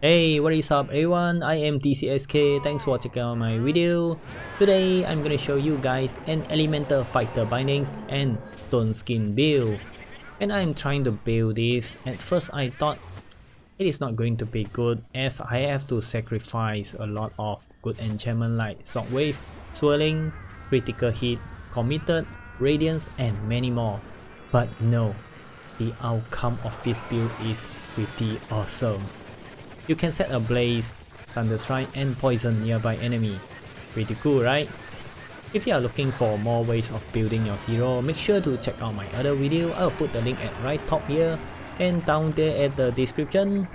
Hey, what is up everyone? I am TCSK, thanks for checking out my video. Today I'm gonna show you guys an elemental fighter bindings and stone skin build. And I'm trying to build this. At first I thought it is not going to be good as I have to sacrifice a lot of good enchantment like shockwave, swirling, critical hit, committed, radiance and many more. But no, the outcome of this build is pretty awesome. You can set a blaze, thunderstrike and poison nearby enemy. Pretty cool, right? If you are looking for more ways of building your hero, make sure to check out my other video. I'll put the link at right top here and down there at the description.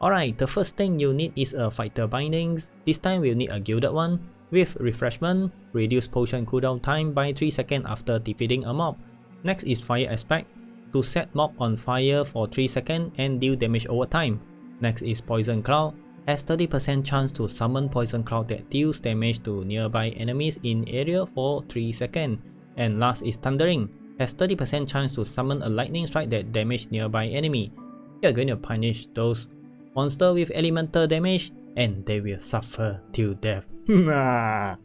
Alright, the first thing you need is a fighter bindings. This time we'll need a gilded one with refreshment, reduce potion cooldown time by 3 seconds after defeating a mob. Next is fire aspect, to set mob on fire for 3 seconds and deal damage over time. Next is Poison Cloud, has 30% chance to summon Poison Cloud that deals damage to nearby enemies in area for 3 seconds. And last is Thundering, has 30% chance to summon a lightning strike that damage nearby enemy. You are going to punish those monsters with elemental damage and they will suffer till death. For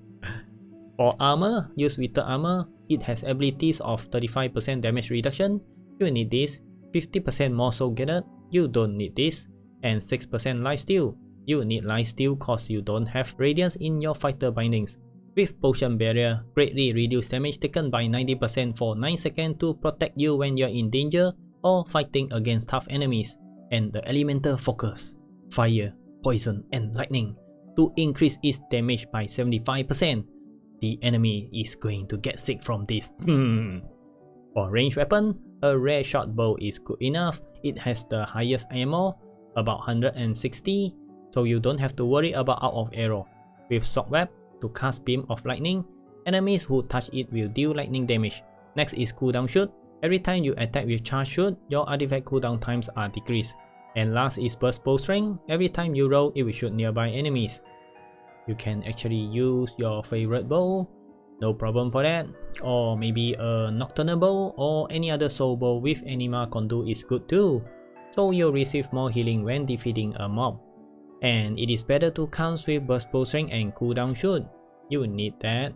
armor, use Wither armor. It has abilities of 35% damage reduction. You need this. 50% more soul gathered. You don't need this. And 6% lifesteal. You need lifesteal cause you don't have radiance in your fighter bindings. With potion barrier, greatly reduce damage taken by 90% for 9 seconds to protect you when you're in danger or fighting against tough enemies. And the elemental focus, fire, poison and lightning, to increase its damage by 75%. The enemy is going to get sick from this. For ranged weapon, a rare short bow is good enough. It has the highest ammo, about 160, so you don't have to worry about out of arrow. With shockwave, to cast beam of lightning, enemies who touch it will deal lightning damage. Next is cooldown shoot. Every time you attack with charge shoot, your artifact cooldown times are decreased. And last is burst bow strength. Every time you roll, it will shoot nearby enemies. You can actually use your favorite bow, no problem for that. Or maybe a nocturnal bow or any other soul bow with anima conduit is good too. So you'll receive more healing when defeating a mob. And it is better to count with burst bow strength and cooldown shoot. You need that.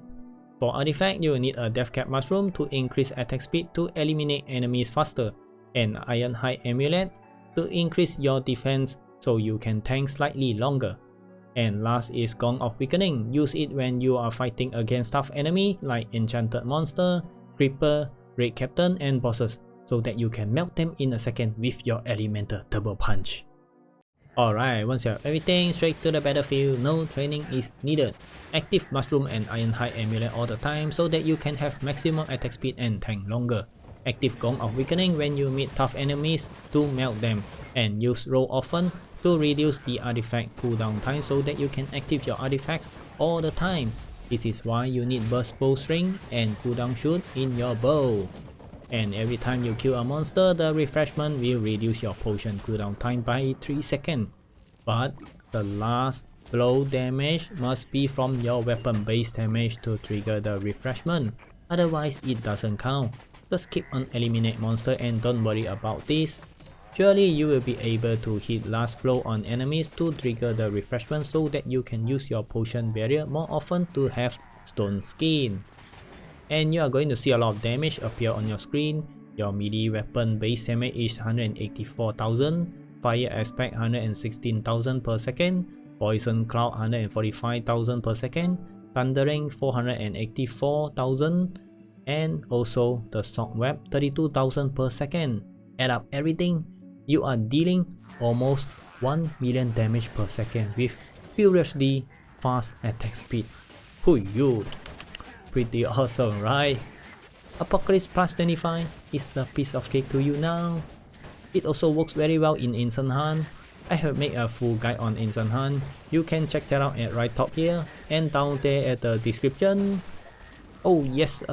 For artifact, you will need a death cap mushroom to increase attack speed to eliminate enemies faster. And iron hide amulet to increase your defense so you can tank slightly longer. And last is Gong of Weakening. Use it when you are fighting against tough enemy like enchanted monster, creeper, raid captain and bosses, so that you can melt them in a second with your elemental turbo punch. Alright, once you have everything, straight to the battlefield, no training is needed. Active mushroom and iron hide amulet all the time so that you can have maximum attack speed and tank longer. Active Gong of Weakening when you meet tough enemies to melt them. And use roll often to reduce the artifact cooldown time so that you can active your artifacts all the time. This is why you need burst bow string and cooldown shoot in your bow. And every time you kill a monster, the refreshment will reduce your potion cooldown time by 3 seconds. But the last blow damage must be from your weapon base damage to trigger the refreshment. Otherwise it doesn't count. Just keep on eliminate monster and don't worry about this. Surely you will be able to hit last blow on enemies to trigger the refreshment so that you can use your potion barrier more often to have stone skin. And you are going to see a lot of damage appear on your screen. Your melee weapon base damage is 184,000, fire aspect 116,000 per second, poison cloud 145,000 per second, thundering 484,000, and also the shockwave 32,000 per second. Add up everything, you are dealing almost 1 million damage per second with furiously fast attack speed. Huyo! Pretty awesome, right? Apocalypse plus 25 is the piece of cake to you now. It also works very well in Instant Hunt. I have made a full guide on Instant Hunt. You can check that out at right top here and down there at the description. Oh yes,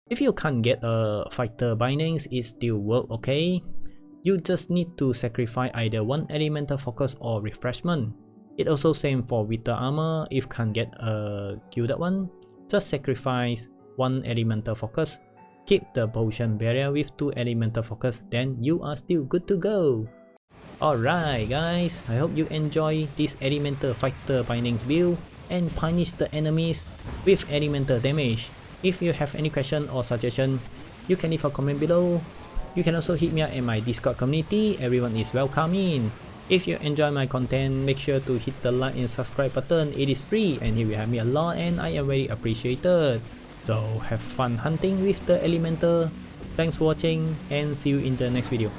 if you can't get a fighter bindings, it still work, okay? You just need to sacrifice either one elemental focus or refreshment. It also same for Wither armor. If can't get a gilded one, just sacrifice one elemental focus. Keep the potion barrier with 2 elemental focus, then you are still good to go. Alright guys, I hope you enjoy this elemental fighter bindings build and punish the enemies with elemental damage. If you have any question or suggestion, you can leave a comment below. You can also hit me up in my Discord community, everyone is welcome in. If you enjoy my content, make sure to hit the like and subscribe button, it is free and it will help me a lot and I am very appreciated. So have fun hunting with the elemental. Thanks for watching and see you in the next video.